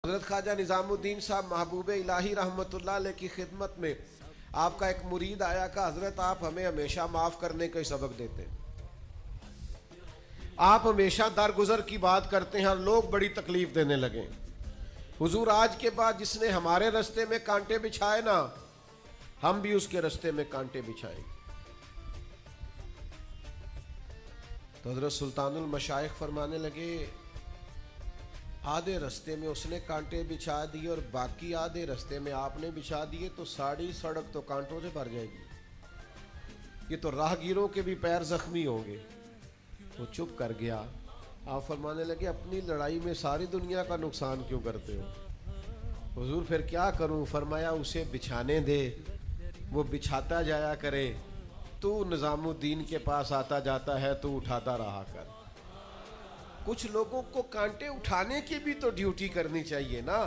हज़रत ख्वाजा निज़ामुद्दीन साहब महबूब इलाही रहमतुल्लाह अलैह की खिदमत में आपका एक मुरीद आया का हज़रत आप हमें हमेशा माफ़ करने का सबक देते हैं, आप हमेशा दरगुजर की बात करते हैं और लोग बड़ी तकलीफ देने लगे। हुजूर आज के बाद जिसने हमारे रास्ते में कांटे बिछाए ना, हम भी उसके रास्ते में कांटे बिछाएंगे। तो हज़रत सुल्तानुल मशाइख फरमाने लगे, आधे रास्ते में उसने कांटे बिछा दिए और बाकी आधे रास्ते में आपने बिछा दिए तो सारी सड़क तो कांटों से भर जाएगी, ये तो राहगीरों के भी पैर जख्मी होंगे। वो चुप कर गया। आप फरमाने लगे, अपनी लड़ाई में सारी दुनिया का नुकसान क्यों करते हो? हुजूर फिर क्या करूं? फरमाया, उसे बिछाने दे, वो बिछाता जाया करे, तू निज़ामुद्दीन के पास आता जाता है, तू उठाता रहा कर। कुछ लोगों को कांटे उठाने की भी तो ड्यूटी करनी चाहिए ना।